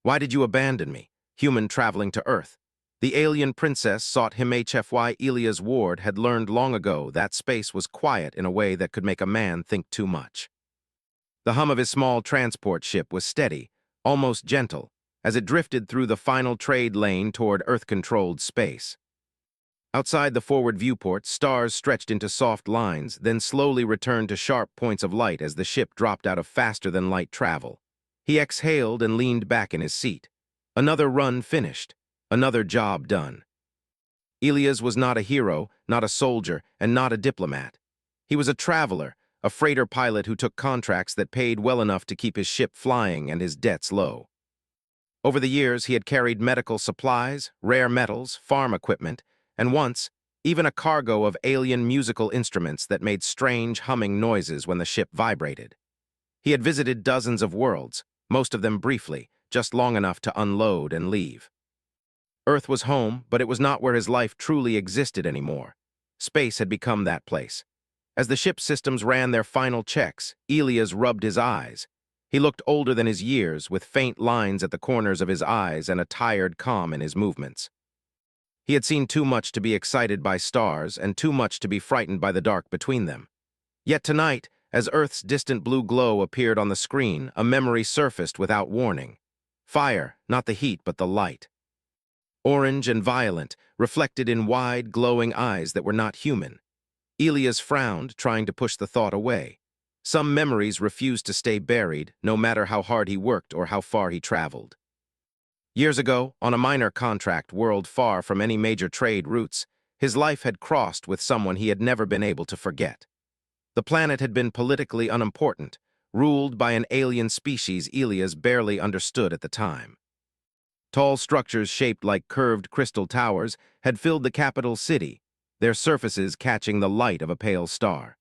Why did you abandon me, human traveling to Earth? The alien princess sought him. HFY Elia's ward had learned long ago that space was quiet in a way that could make a man think too much. The hum of his small transport ship was steady, almost gentle, as it drifted through the final trade lane toward Earth-controlled space. Outside the forward viewport, stars stretched into soft lines, then slowly returned to sharp points of light as the ship dropped out of faster-than-light travel. He exhaled and leaned back in his seat. Another run finished. Another job done. Elias was not a hero, not a soldier, and not a diplomat. He was a traveler, a freighter pilot who took contracts that paid well enough to keep his ship flying and his debts low. Over the years, he had carried medical supplies, rare metals, farm equipment, and once, even a cargo of alien musical instruments that made strange humming noises when the ship vibrated. He had visited dozens of worlds, most of them briefly, just long enough to unload and leave. Earth was home, but it was not where his life truly existed anymore. Space had become that place. As the ship's systems ran their final checks, Elias rubbed his eyes. He looked older than his years, with faint lines at the corners of his eyes and a tired calm in his movements. He had seen too much to be excited by stars and too much to be frightened by the dark between them. Yet tonight, as Earth's distant blue glow appeared on the screen, a memory surfaced without warning. Fire, not the heat but the light. Orange and violent, reflected in wide, glowing eyes that were not human. Elias frowned, trying to push the thought away. Some memories refused to stay buried, no matter how hard he worked or how far he traveled. Years ago, on a minor contract world far from any major trade routes, his life had crossed with someone he had never been able to forget. The planet had been politically unimportant, ruled by an alien species Elias barely understood at the time. Tall structures shaped like curved crystal towers had filled the capital city, their surfaces catching the light of a pale star.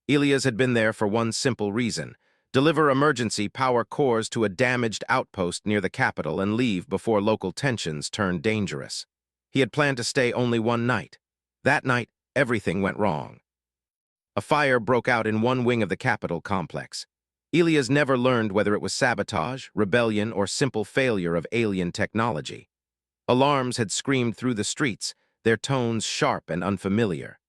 Elias had been there for one simple reason: deliver emergency power cores to a damaged outpost near the capital and leave before local tensions turned dangerous. He had planned to stay only one night. That night, everything went wrong. A fire broke out in one wing of the capital complex. Elias never learned whether it was sabotage, rebellion, or simple failure of alien technology. Alarms had screamed through the streets, their tones sharp and unfamiliar.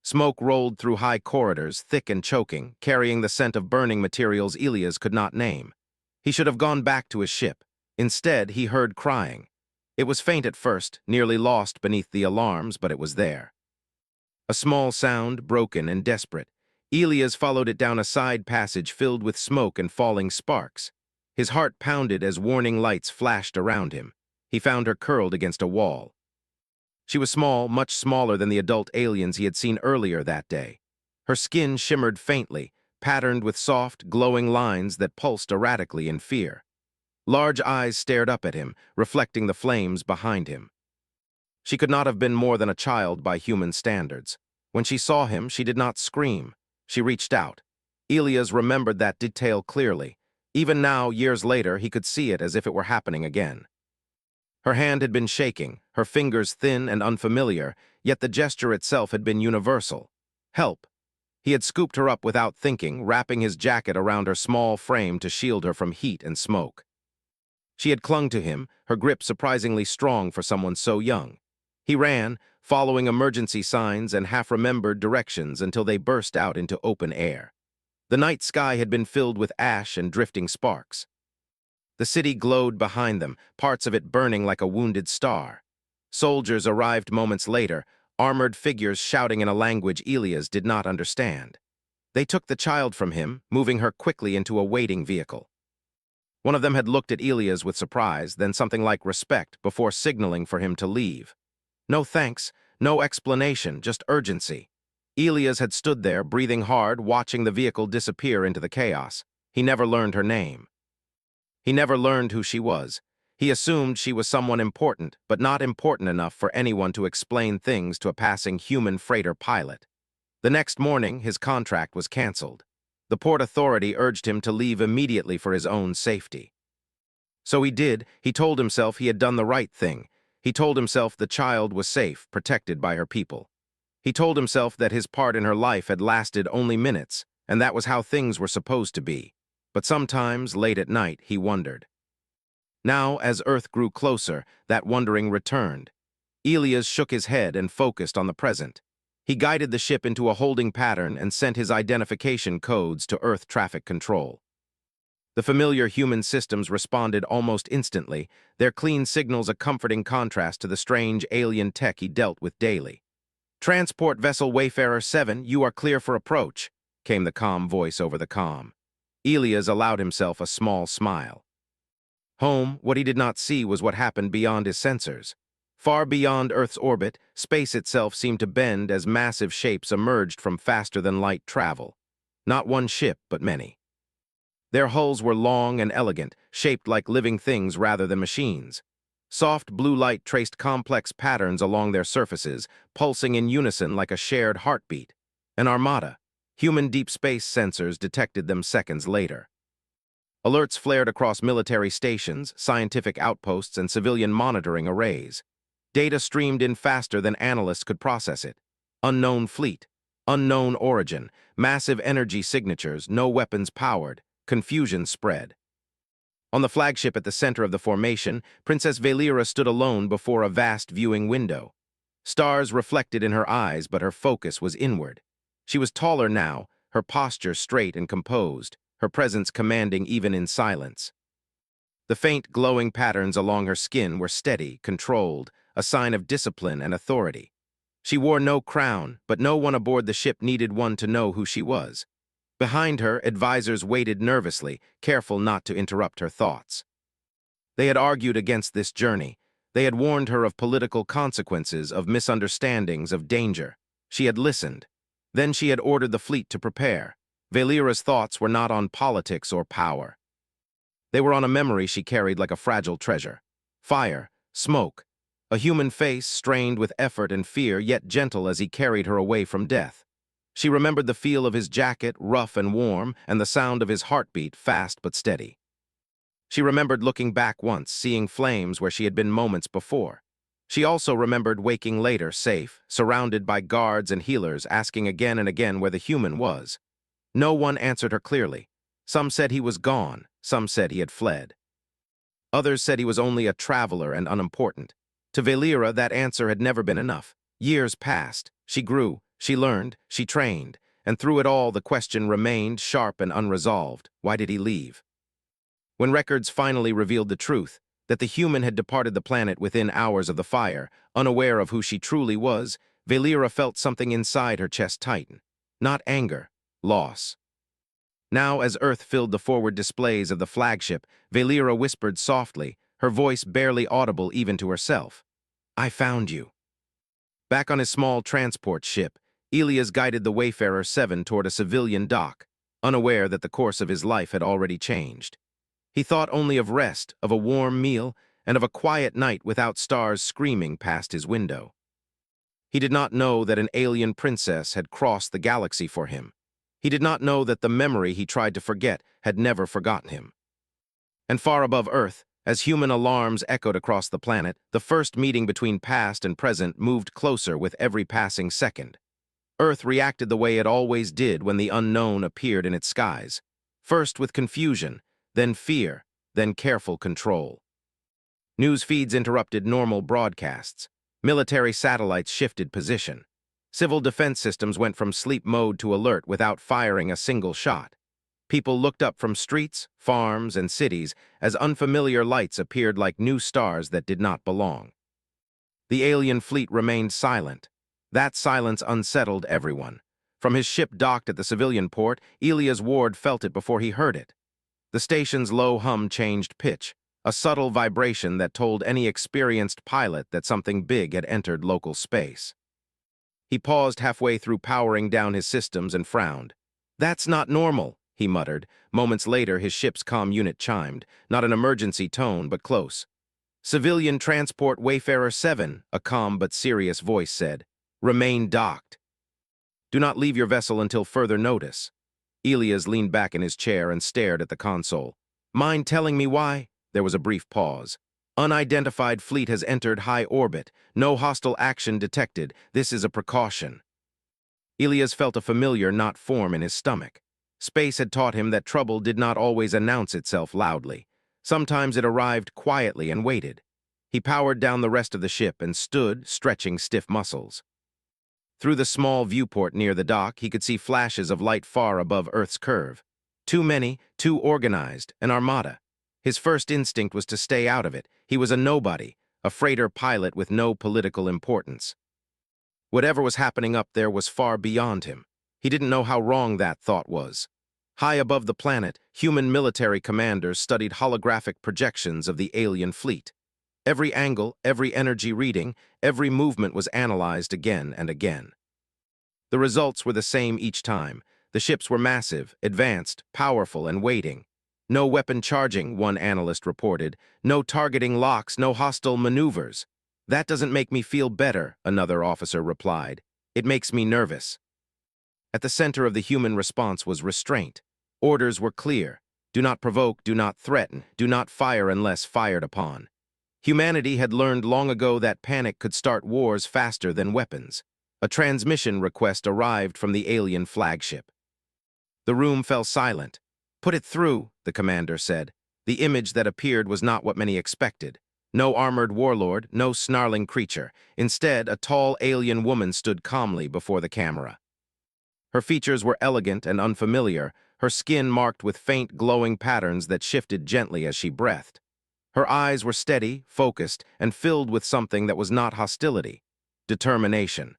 Smoke rolled through high corridors, thick and choking, carrying the scent of burning materials Elias could not name. He should have gone back to his ship. Instead, he heard crying. It was faint at first, nearly lost beneath the alarms, but it was there. A small sound, broken and desperate. Elias followed it down a side passage filled with smoke and falling sparks. His heart pounded as warning lights flashed around him. He found her curled against a wall. She was small, much smaller than the adult aliens he had seen earlier that day. Her skin shimmered faintly, patterned with soft, glowing lines that pulsed erratically in fear. Large eyes stared up at him, reflecting the flames behind him. She could not have been more than a child by human standards. When she saw him, she did not scream. She reached out. Elias remembered that detail clearly. Even now, years later, he could see it as if it were happening again. Her hand had been shaking, her fingers thin and unfamiliar, yet the gesture itself had been universal. Help. He had scooped her up without thinking, wrapping his jacket around her small frame to shield her from heat and smoke. She had clung to him, her grip surprisingly strong for someone so young. He ran, following emergency signs and half-remembered directions until they burst out into open air. The night sky had been filled with ash and drifting sparks. The city glowed behind them, parts of it burning like a wounded star. Soldiers arrived moments later, armored figures shouting in a language Elias did not understand. They took the child from him, moving her quickly into a waiting vehicle. One of them had looked at Elias with surprise, then something like respect, before signaling for him to leave. No thanks, no explanation, just urgency. Elias had stood there, breathing hard, watching the vehicle disappear into the chaos. He never learned her name. He never learned who she was. He assumed she was someone important, but not important enough for anyone to explain things to a passing human freighter pilot. The next morning, his contract was canceled. The port authority urged him to leave immediately for his own safety. So he did. He told himself he had done the right thing. He told himself the child was safe, protected by her people. He told himself that his part in her life had lasted only minutes, and that was how things were supposed to be. But sometimes, late at night, he wondered. Now, as Earth grew closer, that wondering returned. Elias shook his head and focused on the present. He guided the ship into a holding pattern and sent his identification codes to Earth traffic control. The familiar human systems responded almost instantly, their clean signals a comforting contrast to the strange alien tech he dealt with daily. "Transport Vessel Wayfarer 7, you are clear for approach," came the calm voice over the comm. Elias allowed himself a small smile. Home, what he did not see was what happened beyond his sensors. Far beyond Earth's orbit, space itself seemed to bend as massive shapes emerged from faster-than-light travel. Not one ship, but many. Their hulls were long and elegant, shaped like living things rather than machines. Soft blue light traced complex patterns along their surfaces, pulsing in unison like a shared heartbeat. An armada. Human deep space sensors detected them seconds later. Alerts flared across military stations, scientific outposts, and civilian monitoring arrays. Data streamed in faster than analysts could process it. Unknown fleet, unknown origin, massive energy signatures, no weapons powered. Confusion spread. On the flagship at the center of the formation, Princess Valera stood alone before a vast viewing window. Stars reflected in her eyes, but her focus was inward. She was taller now, her posture straight and composed, her presence commanding even in silence. The faint glowing patterns along her skin were steady, controlled, a sign of discipline and authority. She wore no crown, but no one aboard the ship needed one to know who she was. Behind her, advisors waited nervously, careful not to interrupt her thoughts. They had argued against this journey. They had warned her of political consequences, of misunderstandings, of danger. She had listened. Then she had ordered the fleet to prepare. Valera's thoughts were not on politics or power. They were on a memory she carried like a fragile treasure. Fire, smoke, a human face strained with effort and fear, yet gentle as he carried her away from death. She remembered the feel of his jacket, rough and warm, and the sound of his heartbeat, fast but steady. She remembered looking back once, seeing flames where she had been moments before. She also remembered waking later, safe, surrounded by guards and healers, asking again and again where the human was. No one answered her clearly. Some said he was gone, some said he had fled. Others said he was only a traveler and unimportant. To Valera, that answer had never been enough. Years passed. She grew. She learned, she trained, and through it all the question remained sharp and unresolved. Why did he leave? When records finally revealed the truth, that the human had departed the planet within hours of the fire, unaware of who she truly was, Valera felt something inside her chest tighten. Not anger, loss. Now, as Earth filled the forward displays of the flagship, Valera whispered softly, her voice barely audible even to herself. "I found you." Back on his small transport ship, Elias guided the Wayfarer 7 toward a civilian dock, unaware that the course of his life had already changed. He thought only of rest, of a warm meal, and of a quiet night without stars screaming past his window. He did not know that an alien princess had crossed the galaxy for him. He did not know that the memory he tried to forget had never forgotten him. And far above Earth, as human alarms echoed across the planet, the first meeting between past and present moved closer with every passing second. Earth reacted the way it always did when the unknown appeared in its skies. First with confusion, then fear, then careful control. News feeds interrupted normal broadcasts. Military satellites shifted position. Civil defense systems went from sleep mode to alert without firing a single shot. People looked up from streets, farms, and cities as unfamiliar lights appeared like new stars that did not belong. The alien fleet remained silent. That silence unsettled everyone. From his ship docked at the civilian port, Elias Ward felt it before he heard it. The station's low hum changed pitch, a subtle vibration that told any experienced pilot that something big had entered local space. He paused halfway through powering down his systems and frowned. "That's not normal," he muttered. Moments later, his ship's comm unit chimed, not an emergency tone, but close. "Civilian Transport Wayfarer 7, a calm but serious voice said. "Remain docked. Do not leave your vessel until further notice." Elias leaned back in his chair and stared at the console. "Mind telling me why?" There was a brief pause. "Unidentified fleet has entered high orbit. No hostile action detected. This is a precaution." Elias felt a familiar knot form in his stomach. Space had taught him that trouble did not always announce itself loudly. Sometimes it arrived quietly and waited. He powered down the rest of the ship and stood, stretching stiff muscles. Through the small viewport near the dock, he could see flashes of light far above Earth's curve. Too many, too organized, an armada. His first instinct was to stay out of it. He was a nobody, a freighter pilot with no political importance. Whatever was happening up there was far beyond him. He didn't know how wrong that thought was. High above the planet, human military commanders studied holographic projections of the alien fleet. Every angle, every energy reading, every movement was analyzed again and again. The results were the same each time. The ships were massive, advanced, powerful, and waiting. No weapon charging, one analyst reported. No targeting locks, no hostile maneuvers. That doesn't make me feel better, another officer replied. It makes me nervous. At the center of the human response was restraint. Orders were clear. Do not provoke, do not threaten, do not fire unless fired upon. Humanity had learned long ago that panic could start wars faster than weapons. A transmission request arrived from the alien flagship. The room fell silent. Put it through, the commander said. The image that appeared was not what many expected. No armored warlord, no snarling creature. Instead, a tall alien woman stood calmly before the camera. Her features were elegant and unfamiliar, her skin marked with faint glowing patterns that shifted gently as she breathed. Her eyes were steady, focused, and filled with something that was not hostility, determination.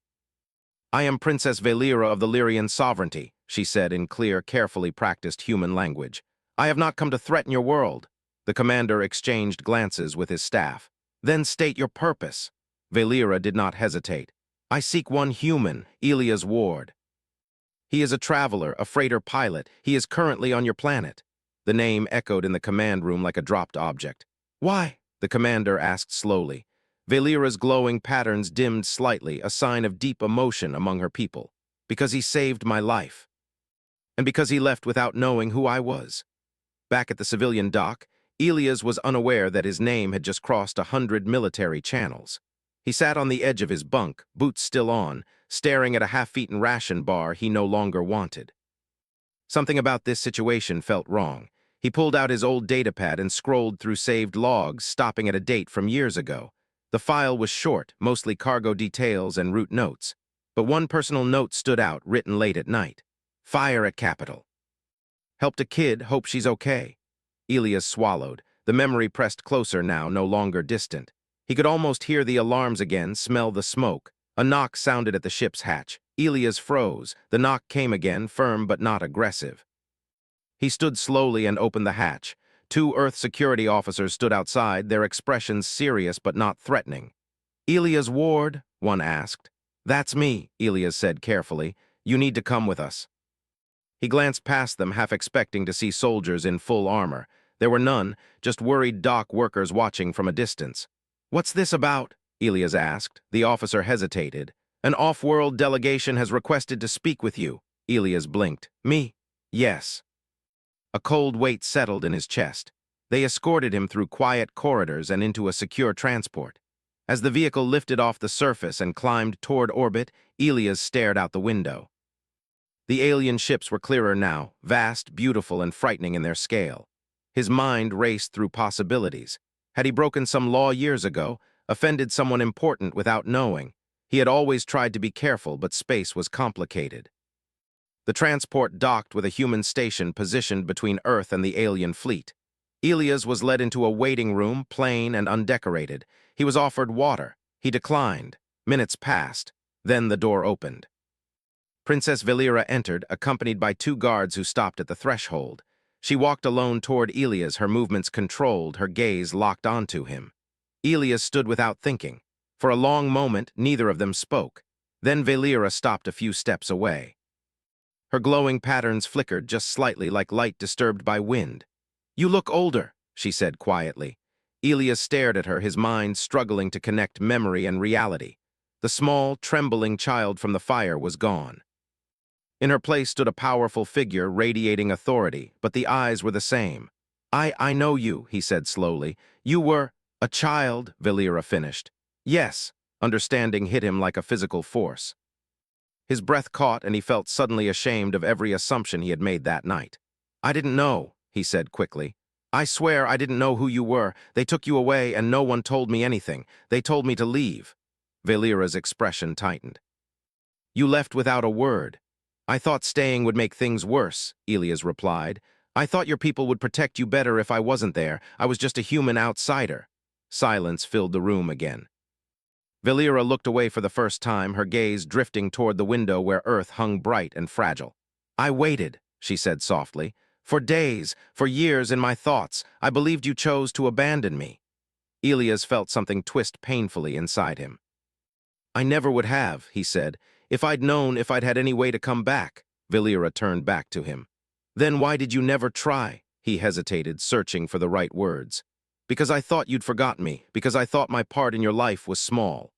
I am Princess Valera of the Lyrian sovereignty, she said in clear, carefully practiced human language. I have not come to threaten your world. The commander exchanged glances with his staff. Then state your purpose. Valera did not hesitate. I seek one human, Elias Ward. He is a traveler, a freighter pilot. He is currently on your planet. The name echoed in the command room like a dropped object. Why? The commander asked slowly. Valera's glowing patterns dimmed slightly, a sign of deep emotion among her people. Because he saved my life. And because he left without knowing who I was. Back at the civilian dock, Elias was unaware that his name had just crossed 100 military channels. He sat on the edge of his bunk, boots still on, staring at a half-eaten ration bar he no longer wanted. Something about this situation felt wrong. He pulled out his old datapad and scrolled through saved logs, stopping at a date from years ago. The file was short, mostly cargo details and route notes. But one personal note stood out, written late at night. Fire at Capital. Helped a kid, hope she's okay. Elias swallowed. The memory pressed closer now, no longer distant. He could almost hear the alarms again, smell the smoke. A knock sounded at the ship's hatch. Elias froze. The knock came again, firm but not aggressive. He stood slowly and opened the hatch. 2 Earth security officers stood outside, their expressions serious but not threatening. Elias Ward? One asked. That's me, Elias said carefully. You need to come with us. He glanced past them, half expecting to see soldiers in full armor. There were none, just worried dock workers watching from a distance. What's this about? Elias asked. The officer hesitated. An off-world delegation has requested to speak with you. Elias blinked. Me? Yes. A cold weight settled in his chest. They escorted him through quiet corridors and into a secure transport. As the vehicle lifted off the surface and climbed toward orbit, Elias stared out the window. The alien ships were clearer now, vast, beautiful, and frightening in their scale. His mind raced through possibilities. Had he broken some law years ago, offended someone important without knowing? He had always tried to be careful, but space was complicated. The transport docked with a human station positioned between Earth and the alien fleet. Elias was led into a waiting room, plain and undecorated. He was offered water. He declined. Minutes passed. Then the door opened. Princess Valera entered, accompanied by 2 guards who stopped at the threshold. She walked alone toward Elias, her movements controlled, her gaze locked onto him. Elias stood without thinking. For a long moment, neither of them spoke. Then Valera stopped a few steps away. Her glowing patterns flickered just slightly like light disturbed by wind. You look older, she said quietly. Elias stared at her, his mind struggling to connect memory and reality. The small, trembling child from the fire was gone. In her place stood a powerful figure radiating authority, but the eyes were the same. I know you, he said slowly. You were a child, Valera finished. Yes, understanding hit him like a physical force. His breath caught and he felt suddenly ashamed of every assumption he had made that night. I didn't know, he said quickly. I swear I didn't know who you were. They took you away and no one told me anything. They told me to leave. Valera's expression tightened. You left without a word. I thought staying would make things worse, Elias replied. I thought your people would protect you better if I wasn't there. I was just a human outsider. Silence filled the room again. Valera looked away for the first time, her gaze drifting toward the window where Earth hung bright and fragile. I waited, she said softly. For days, for years in my thoughts, I believed you chose to abandon me. Elias felt something twist painfully inside him. I never would have, he said. If I'd known if I'd had any way to come back. Valera turned back to him. Then why did you never try? He hesitated, searching for the right words. Because I thought you'd forgotten me, because I thought my part in your life was small.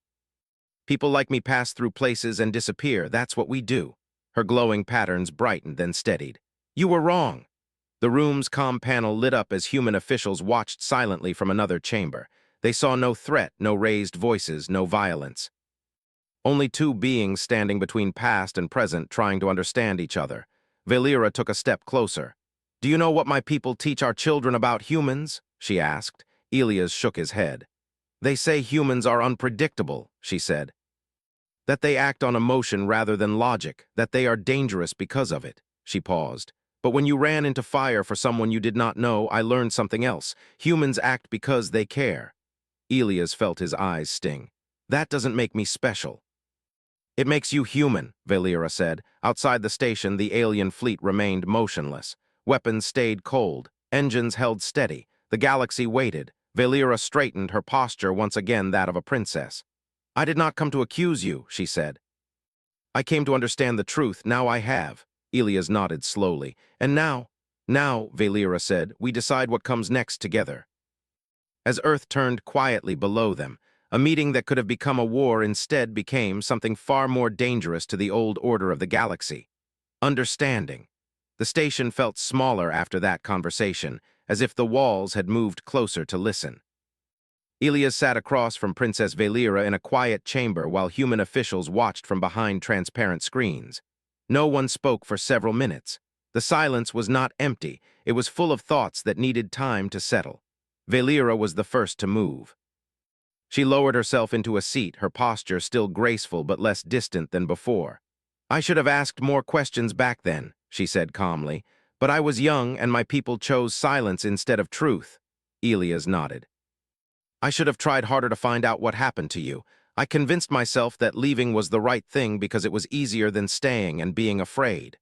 People like me pass through places and disappear, that's what we do. Her glowing patterns brightened, then steadied. You were wrong. The room's comm panel lit up as human officials watched silently from another chamber. They saw no threat, no raised voices, no violence. Only two beings standing between past and present trying to understand each other. Valera took a step closer. Do you know what my people teach our children about humans? She asked. Elias shook his head. They say humans are unpredictable, she said. That they act on emotion rather than logic, that they are dangerous because of it. She paused. But when you ran into fire for someone you did not know, I learned something else. Humans act because they care. Elias felt his eyes sting. That doesn't make me special. It makes you human, Valera said. Outside the station, the alien fleet remained motionless. Weapons stayed cold. Engines held steady. The galaxy waited. Valera straightened, her posture once again that of a princess. I did not come to accuse you, she said. I came to understand the truth. Now I have. Elias nodded slowly. And now, Valera said, we decide what comes next together. As Earth turned quietly below them, a meeting that could have become a war instead became something far more dangerous to the old order of the galaxy. Understanding. The station felt smaller after that conversation, as if the walls had moved closer to listen. Elias sat across from Princess Valera in a quiet chamber while human officials watched from behind transparent screens. No one spoke for several minutes. The silence was not empty, it was full of thoughts that needed time to settle. Valera was the first to move. She lowered herself into a seat, her posture still graceful but less distant than before. I should have asked more questions back then, she said calmly, but I was young and my people chose silence instead of truth. Elias nodded. I should have tried harder to find out what happened to you. I convinced myself that leaving was the right thing because it was easier than staying and being afraid.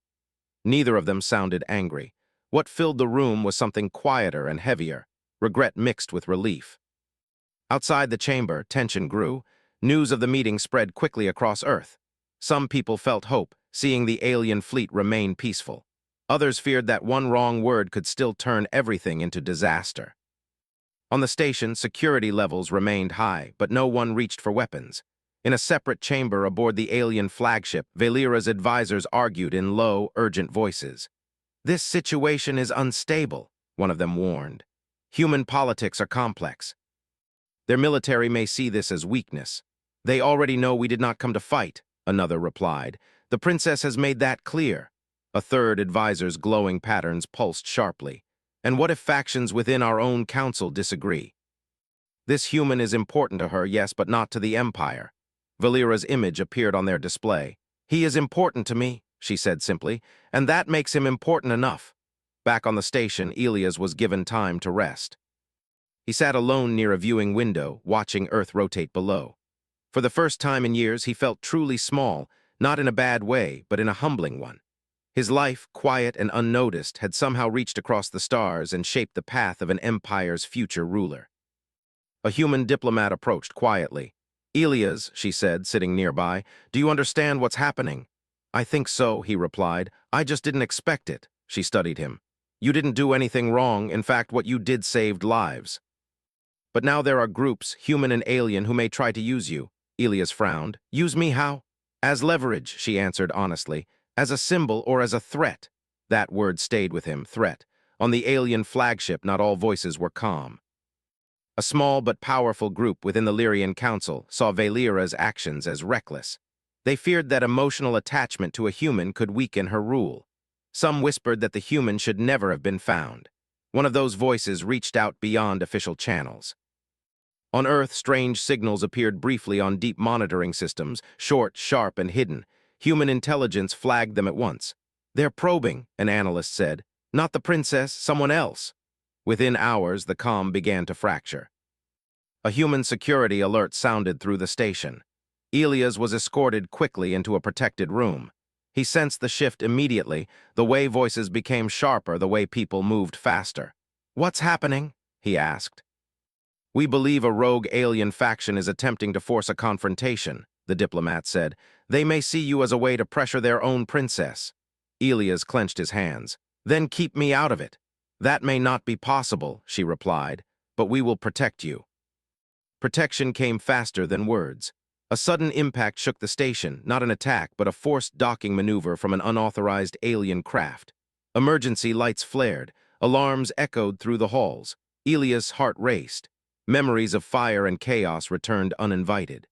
Neither of them sounded angry. What filled the room was something quieter and heavier, regret mixed with relief. Outside the chamber, tension grew. News of the meeting spread quickly across Earth. Some people felt hope, seeing the alien fleet remain peaceful. Others feared that one wrong word could still turn everything into disaster. On the station, security levels remained high, but no one reached for weapons. In a separate chamber aboard the alien flagship, Valera's advisors argued in low, urgent voices. This situation is unstable, one of them warned. Human politics are complex. Their military may see this as weakness. They already know we did not come to fight, another replied. The princess has made that clear. A third advisor's glowing patterns pulsed sharply. And what if factions within our own council disagree? This human is important to her, yes, but not to the Empire. Valera's image appeared on their display. He is important to me, she said simply, and that makes him important enough. Back on the station, Elias was given time to rest. He sat alone near a viewing window, watching Earth rotate below. For the first time in years, he felt truly small, not in a bad way, but in a humbling one. His life, quiet and unnoticed, had somehow reached across the stars and shaped the path of an empire's future ruler. A human diplomat approached quietly. Elias, she said, sitting nearby, do you understand what's happening? I think so, he replied. I just didn't expect it. She studied him. You didn't do anything wrong. In fact, what you did saved lives. But now there are groups, human and alien, who may try to use you. Elias frowned. Use me how? As leverage, she answered honestly. As a symbol or as a threat. That word stayed with him, threat. On the alien flagship, not all voices were calm. A small but powerful group within the Lyrian Council saw Valera's actions as reckless. They feared that emotional attachment to a human could weaken her rule. Some whispered that the human should never have been found. One of those voices reached out beyond official channels. On Earth, strange signals appeared briefly on deep monitoring systems, short, sharp, and hidden. Human intelligence flagged them at once. "They're probing," an analyst said. "Not the princess, someone else." Within hours, the comm began to fracture. A human security alert sounded through the station. Elias was escorted quickly into a protected room. He sensed the shift immediately. The way voices became sharper, the way people moved faster. "What's happening?" he asked. "We believe a rogue alien faction is attempting to force a confrontation," the diplomat said. "They may see you as a way to pressure their own princess." Elias clenched his hands. "Then keep me out of it." "That may not be possible," she replied, "but we will protect you." Protection came faster than words. A sudden impact shook the station, not an attack, but a forced docking maneuver from an unauthorized alien craft. Emergency lights flared. Alarms echoed through the halls. Elias' heart raced. Memories of fire and chaos returned uninvited.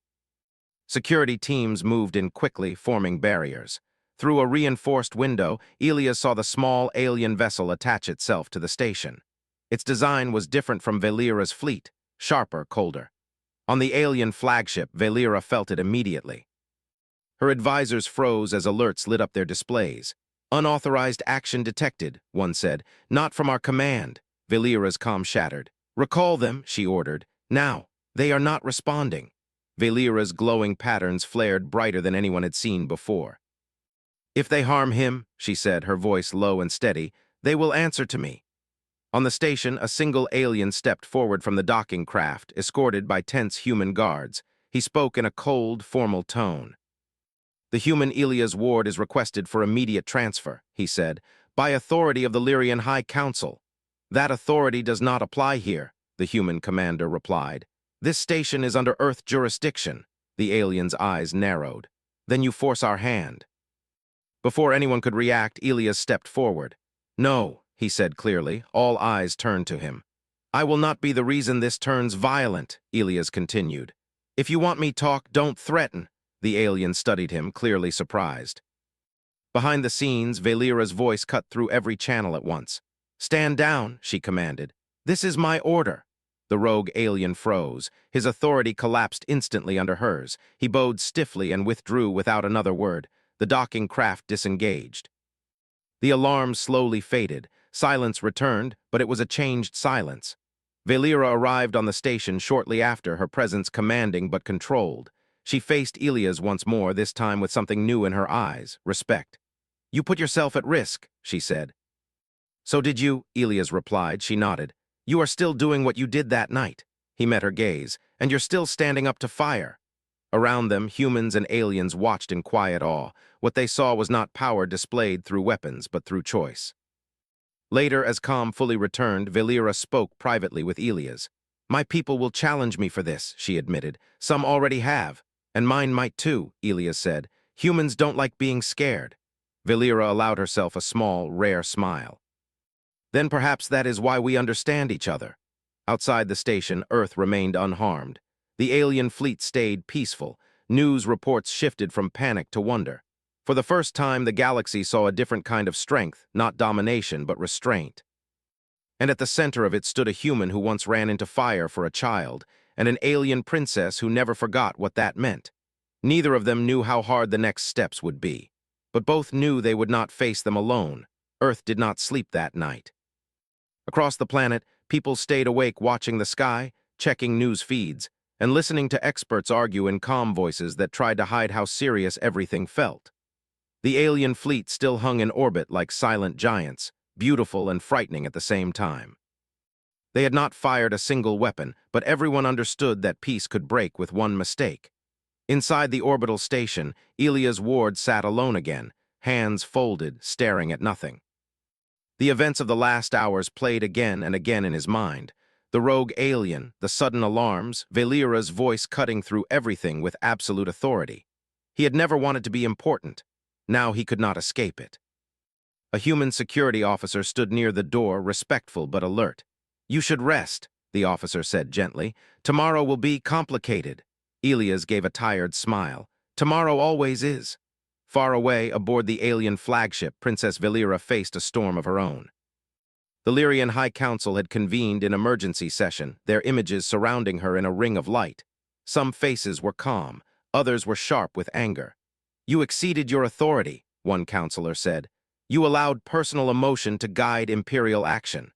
Security teams moved in quickly, forming barriers. Through a reinforced window, Elias saw the small alien vessel attach itself to the station. Its design was different from Velira's fleet, sharper, colder. On the alien flagship, Velira felt it immediately. Her advisors froze as alerts lit up their displays. "Unauthorized action detected," one said. "Not from our command." Velira's comm shattered. "Recall them," she ordered. "Now. They are not responding." Velira's glowing patterns flared brighter than anyone had seen before. "If they harm him," she said, her voice low and steady, "they will answer to me." On the station, a single alien stepped forward from the docking craft, escorted by tense human guards. He spoke in a cold, formal tone. "The human Elias Ward is requested for immediate transfer," he said, "by authority of the Lyrian High Council." "That authority does not apply here," the human commander replied. "This station is under Earth jurisdiction." The alien's eyes narrowed. "Then you force our hand." Before anyone could react, Elias stepped forward. "No," he said clearly. All eyes turned to him. "I will not be the reason this turns violent," Elias continued. "If you want me talk, don't threaten." The alien studied him, clearly surprised. Behind the scenes, Velira's voice cut through every channel at once. "Stand down," she commanded. "This is my order." The rogue alien froze. His authority collapsed instantly under hers. He bowed stiffly and withdrew without another word. The docking craft disengaged. The alarm slowly faded. Silence returned, but it was a changed silence. Velira arrived on the station shortly after, her presence commanding but controlled. She faced Elias once more, this time with something new in her eyes, respect. "You put yourself at risk," she said. "So did you," Elias replied. She nodded. "You are still doing what you did that night." He met her gaze. "And you're still standing up to fire." Around them, humans and aliens watched in quiet awe. What they saw was not power displayed through weapons, but through choice. Later, as calm fully returned, Velira spoke privately with Elias. "My people will challenge me for this," she admitted. "Some already have. And mine might too," Elias said. "Humans don't like being scared." Velira allowed herself a small, rare smile. "Then perhaps that is why we understand each other." Outside the station, Earth remained unharmed. The alien fleet stayed peaceful. News reports shifted from panic to wonder. For the first time, the galaxy saw a different kind of strength, not domination, but restraint. And at the center of it stood a human who once ran into fire for a child, and an alien princess who never forgot what that meant. Neither of them knew how hard the next steps would be. But both knew they would not face them alone. Earth did not sleep that night. Across the planet, people stayed awake watching the sky, checking news feeds, and listening to experts argue in calm voices that tried to hide how serious everything felt. The alien fleet still hung in orbit like silent giants, beautiful and frightening at the same time. They had not fired a single weapon, but everyone understood that peace could break with one mistake. Inside the orbital station, Elias Ward sat alone again, hands folded, staring at nothing. The events of the last hours played again and again in his mind. The rogue alien, the sudden alarms, Velira's voice cutting through everything with absolute authority. He had never wanted to be important. Now he could not escape it. A human security officer stood near the door, respectful but alert. "You should rest," the officer said gently. "Tomorrow will be complicated." Elias gave a tired smile. "Tomorrow always is." Far away, aboard the alien flagship, Princess Velira faced a storm of her own. The Lyrian High Council had convened in emergency session, their images surrounding her in a ring of light. Some faces were calm, others were sharp with anger. "You exceeded your authority," one counselor said. "You allowed personal emotion to guide imperial action."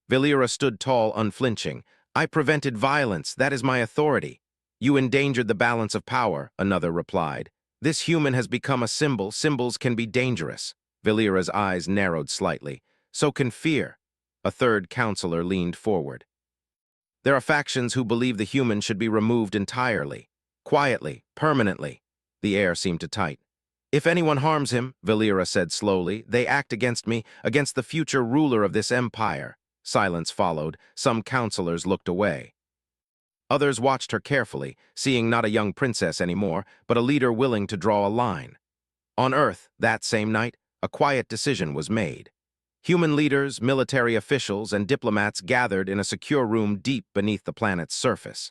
Valera stood tall, unflinching. "I prevented violence, that is my authority." "You endangered the balance of power," another replied. "This human has become a symbol. Symbols can be dangerous." Valera's eyes narrowed slightly. "So can fear." A third counselor leaned forward. "There are factions who believe the human should be removed entirely. Quietly, permanently." The air seemed to tight. "If anyone harms him," Valera said slowly, "they act against me, against the future ruler of this empire." Silence followed. Some counselors looked away. Others watched her carefully, seeing not a young princess anymore, but a leader willing to draw a line. On Earth, that same night, a quiet decision was made. Human leaders, military officials, and diplomats gathered in a secure room deep beneath the planet's surface.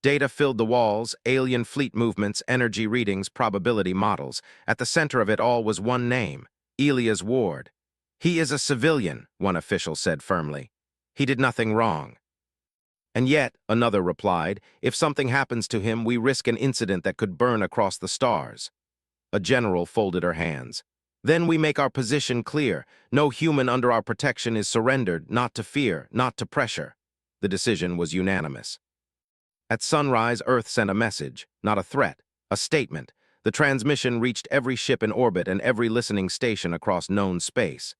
Data filled the walls, alien fleet movements, energy readings, probability models. At the center of it all was one name, Elias Ward. "He is a civilian," one official said firmly. "He did nothing wrong." "And yet," another replied, "if something happens to him, we risk an incident that could burn across the stars." A general folded her hands. "Then we make our position clear. No human under our protection is surrendered, not to fear, not to pressure." The decision was unanimous. At sunrise, Earth sent a message, not a threat, a statement. The transmission reached every ship in orbit and every listening station across known space.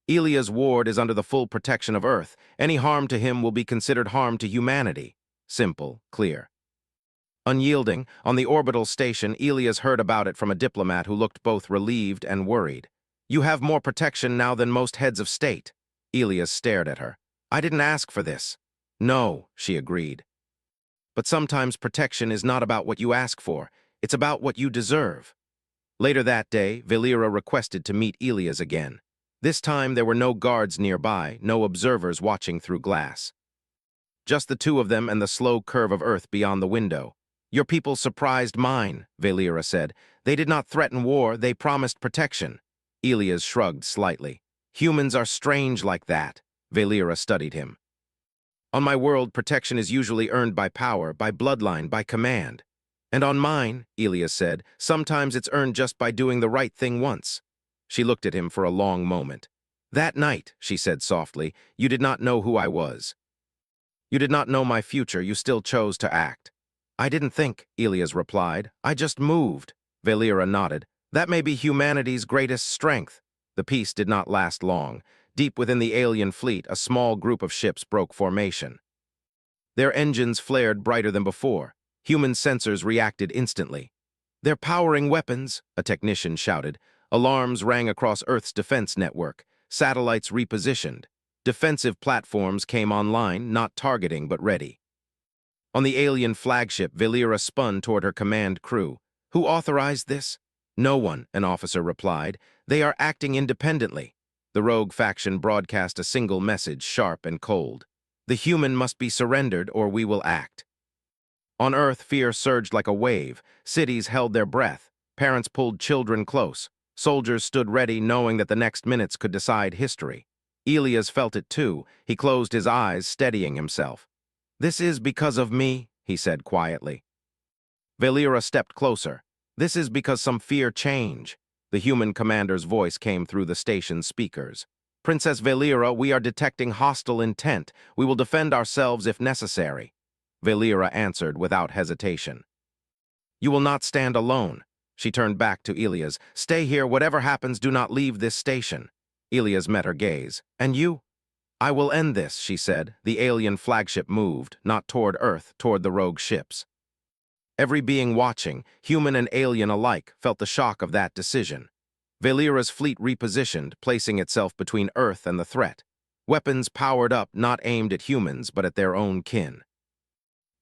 "Elias Ward is under the full protection of Earth. Any harm to him will be considered harm to humanity." Simple, clear. Unyielding, on the orbital station, Elias heard about it from a diplomat who looked both relieved and worried. "You have more protection now than most heads of state." Elias stared at her. "I didn't ask for this." "No," she agreed. "But sometimes protection is not about what you ask for, it's about what you deserve." Later that day, Valera requested to meet Elias again. This time there were no guards nearby, no observers watching through glass. Just the two of them and the slow curve of Earth beyond the window. "Your people surprised mine," Valera said. "They did not threaten war, they promised protection." Elias shrugged slightly. "Humans are strange like that." Valera studied him. "On my world, protection is usually earned by power, by bloodline, by command. And on mine," Elias said, "sometimes it's earned just by doing the right thing once." She looked at him for a long moment. "That night," she said softly, "you did not know who I was. You did not know my future, you still chose to act." "I didn't think," Elias replied. "I just moved." Valera nodded. "That may be humanity's greatest strength." The peace did not last long. Deep within the alien fleet, a small group of ships broke formation. Their engines flared brighter than before. Human sensors reacted instantly. "They're powering weapons," a technician shouted. Alarms rang across Earth's defense network. Satellites repositioned. Defensive platforms came online, not targeting but ready. On the alien flagship, Valera spun toward her command crew. "Who authorized this?" "No one," an officer replied. "They are acting independently." The rogue faction broadcast a single message, sharp and cold. "The human must be surrendered or we will act." On Earth, fear surged like a wave. Cities held their breath. Parents pulled children close. Soldiers stood ready, knowing that the next minutes could decide history. Elias felt it too. He closed his eyes, steadying himself. "This is because of me," he said quietly. Valera stepped closer. "This is because some fear change." The human commander's voice came through the station's speakers. "Princess Valera, we are detecting hostile intent. We will defend ourselves if necessary." Valera answered without hesitation. "You will not stand alone." She turned back to Elias. "Stay here, whatever happens, do not leave this station." Elias met her gaze. "And you?" "I will end this," she said. The alien flagship moved, not toward Earth, toward the rogue ships. Every being watching, human and alien alike, felt the shock of that decision. Valera's fleet repositioned, placing itself between Earth and the threat. Weapons powered up, not aimed at humans, but at their own kin.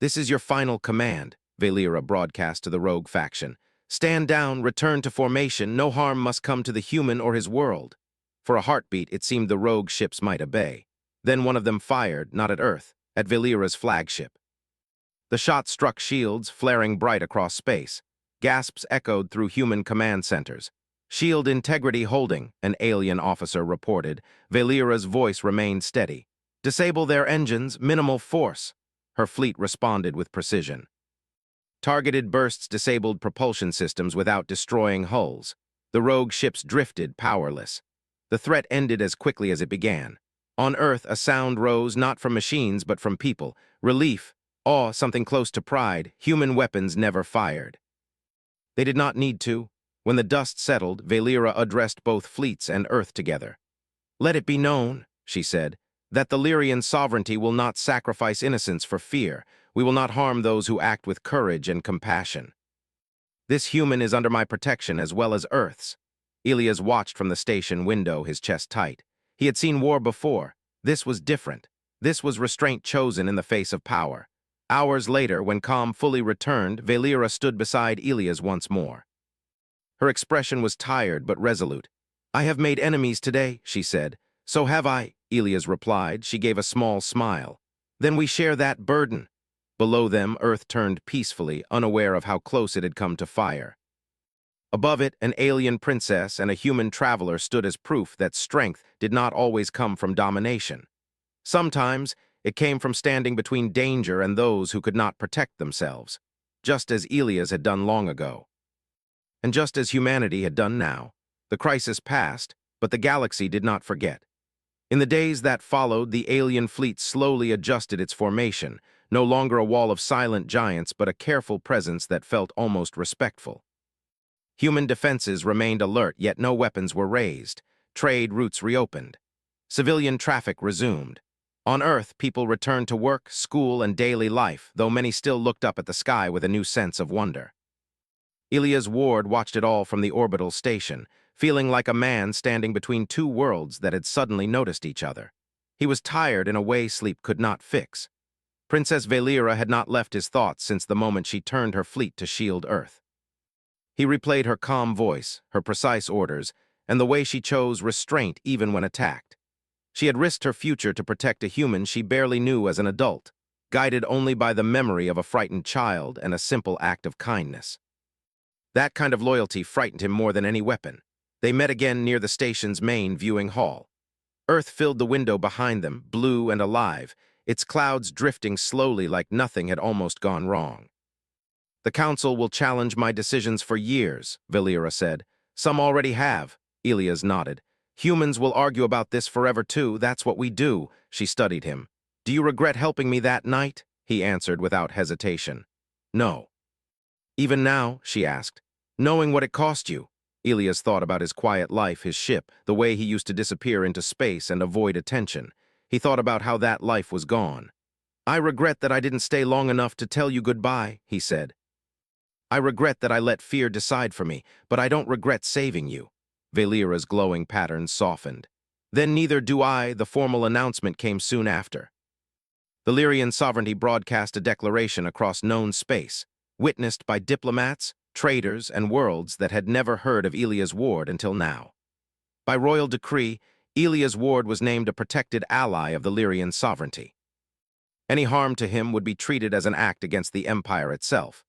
"This is your final command," Valera broadcast to the rogue faction. "Stand down, return to formation, no harm must come to the human or his world." For a heartbeat, it seemed the rogue ships might obey. Then one of them fired, not at Earth, at Valera's flagship. The shot struck shields, flaring bright across space. Gasps echoed through human command centers. Shield integrity holding, an alien officer reported. Valera's voice remained steady. Disable their engines, minimal force. Her fleet responded with precision. Targeted bursts disabled propulsion systems without destroying hulls. The rogue ships drifted, powerless. The threat ended as quickly as it began. On Earth, a sound rose not from machines but from people. Relief, awe, something close to pride. Human weapons never fired. They did not need to. When the dust settled, Valera addressed both fleets and Earth together. Let it be known, she said, that the Lyrian sovereignty will not sacrifice innocence for fear. We will not harm those who act with courage and compassion. This human is under my protection as well as Earth's. Ilias watched from the station window, his chest tight. He had seen war before. This was different. This was restraint chosen in the face of power. Hours later, when calm fully returned, Valera stood beside Ilias once more. Her expression was tired but resolute. I have made enemies today, she said. So have I, Ilias replied. She gave a small smile. Then we share that burden. Below them, Earth turned peacefully, unaware of how close it had come to fire. Above it, an alien princess and a human traveler stood as proof that strength did not always come from domination. Sometimes, it came from standing between danger and those who could not protect themselves, just as Ilias had done long ago. And just as humanity had done now. The crisis passed, but the galaxy did not forget. In the days that followed, the alien fleet slowly adjusted its formation, no longer a wall of silent giants, but a careful presence that felt almost respectful. Human defenses remained alert, yet no weapons were raised. Trade routes reopened. Civilian traffic resumed. On Earth, people returned to work, school, and daily life, though many still looked up at the sky with a new sense of wonder. Ilias Ward watched it all from the orbital station, feeling like a man standing between two worlds that had suddenly noticed each other. He was tired in a way sleep could not fix. Princess Valera had not left his thoughts since the moment she turned her fleet to shield Earth. He replayed her calm voice, her precise orders, and the way she chose restraint even when attacked. She had risked her future to protect a human she barely knew as an adult, guided only by the memory of a frightened child and a simple act of kindness. That kind of loyalty frightened him more than any weapon. They met again near the station's main viewing hall. Earth filled the window behind them, blue and alive, its clouds drifting slowly like nothing had almost gone wrong. The Council will challenge my decisions for years, Valera said. Some already have, Ilias nodded. Humans will argue about this forever too, that's what we do, she studied him. Do you regret helping me that night? He answered without hesitation. No. Even now, she asked, knowing what it cost you. Ilias thought about his quiet life, his ship, the way he used to disappear into space and avoid attention. He thought about how that life was gone. I regret that I didn't stay long enough to tell you goodbye, he said. I regret that I let fear decide for me, but I don't regret saving you. Valera's glowing patterns softened. Then neither do I, the formal announcement came soon after. The Lyrian sovereignty broadcast a declaration across known space, witnessed by diplomats, traders, and worlds that had never heard of Ilias Ward until now. By royal decree, Ilias Ward was named a protected ally of the Lyrian sovereignty. Any harm to him would be treated as an act against the empire itself.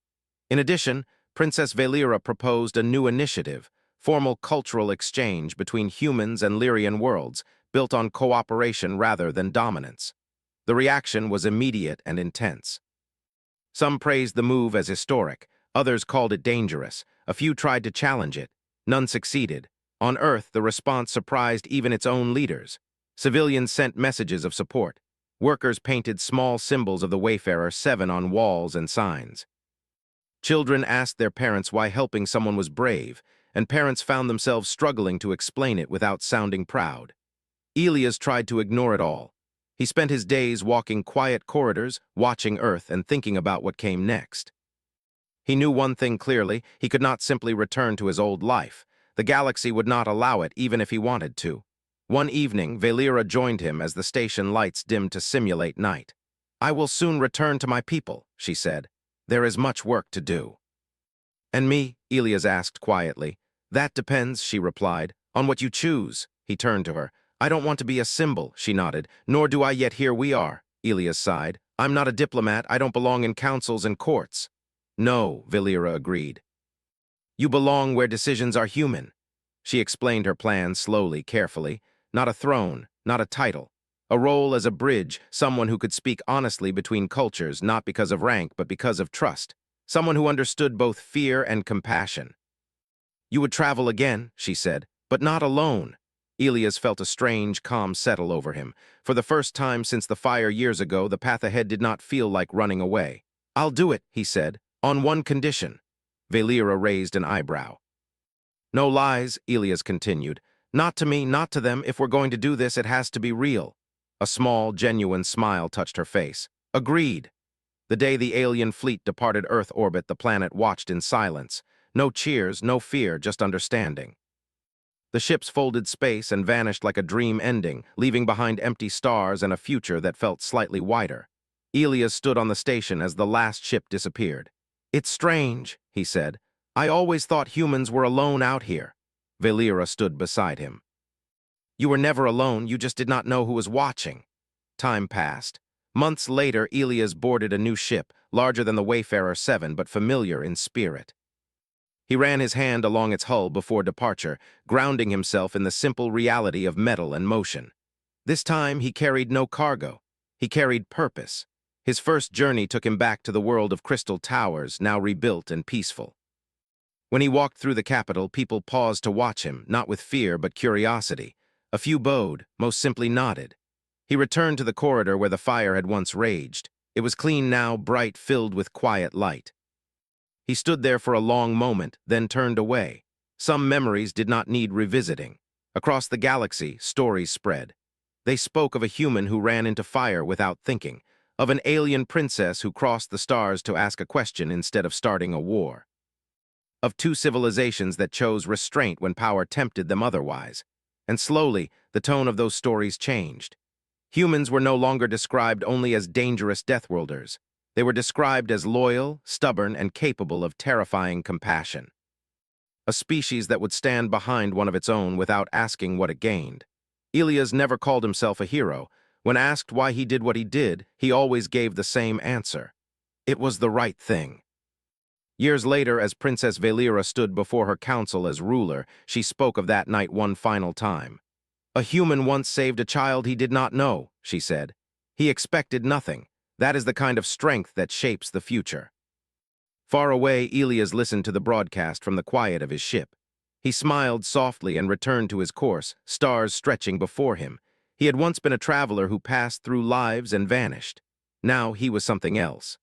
In addition, Princess Valera proposed a new initiative, formal cultural exchange between humans and Lyrian worlds, built on cooperation rather than dominance. The reaction was immediate and intense. Some praised the move as historic, others called it dangerous, a few tried to challenge it, none succeeded. On Earth, the response surprised even its own leaders. Civilians sent messages of support. Workers painted small symbols of the Wayfarer 7 on walls and signs. Children asked their parents why helping someone was brave, and parents found themselves struggling to explain it without sounding proud. Ilias tried to ignore it all. He spent his days walking quiet corridors, watching Earth, and thinking about what came next. He knew one thing clearly: he could not simply return to his old life. The galaxy would not allow it, even if he wanted to. One evening, Valera joined him as the station lights dimmed to simulate night. I will soon return to my people, she said. There is much work to do. And me? Ilias asked quietly. That depends, she replied, on what you choose. He turned to her. I don't want to be a symbol, she nodded. Nor do I, yet here we are, Ilias sighed. I'm not a diplomat, I don't belong in councils and courts. No, Valera agreed. You belong where decisions are human. She explained her plan slowly, carefully. Not a throne, not a title. A role as a bridge, someone who could speak honestly between cultures, not because of rank, but because of trust. Someone who understood both fear and compassion. You would travel again, she said, but not alone. Elias felt a strange, calm settle over him. For the first time since the fire years ago, the path ahead did not feel like running away. I'll do it, he said, on one condition. Valera raised an eyebrow. No lies, Elias continued. Not to me, not to them. If we're going to do this, it has to be real. A small, genuine smile touched her face. Agreed. The day the alien fleet departed Earth orbit, the planet watched in silence. No cheers, no fear, just understanding. The ships folded space and vanished like a dream ending, leaving behind empty stars and a future that felt slightly wider. Elias stood on the station as the last ship disappeared. It's strange, he said. I always thought humans were alone out here. Valera stood beside him. You were never alone, you just did not know who was watching. Time passed. Months later, Elias boarded a new ship, larger than the Wayfarer 7, but familiar in spirit. He ran his hand along its hull before departure, grounding himself in the simple reality of metal and motion. This time, he carried no cargo. He carried purpose. His first journey took him back to the world of crystal towers, now rebuilt and peaceful. When he walked through the capital, people paused to watch him, not with fear but curiosity. A few bowed, most simply nodded. He returned to the corridor where the fire had once raged. It was clean now, bright, filled with quiet light. He stood there for a long moment, then turned away. Some memories did not need revisiting. Across the galaxy, stories spread. They spoke of a human who ran into fire without thinking, of an alien princess who crossed the stars to ask a question instead of starting a war, of two civilizations that chose restraint when power tempted them otherwise. And slowly, the tone of those stories changed. Humans were no longer described only as dangerous deathworlders. They were described as loyal, stubborn, and capable of terrifying compassion. A species that would stand behind one of its own without asking what it gained. Elias never called himself a hero. When asked why he did what he did, he always gave the same answer. It was the right thing. Years later, as Princess Valera stood before her council as ruler, she spoke of that night one final time. A human once saved a child he did not know, she said. He expected nothing. That is the kind of strength that shapes the future. Far away, Elias listened to the broadcast from the quiet of his ship. He smiled softly and returned to his course, stars stretching before him. He had once been a traveler who passed through lives and vanished. Now he was something else.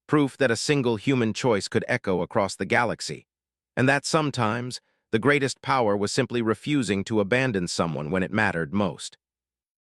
Proof that a single human choice could echo across the galaxy, and that sometimes the greatest power was simply refusing to abandon someone when it mattered most.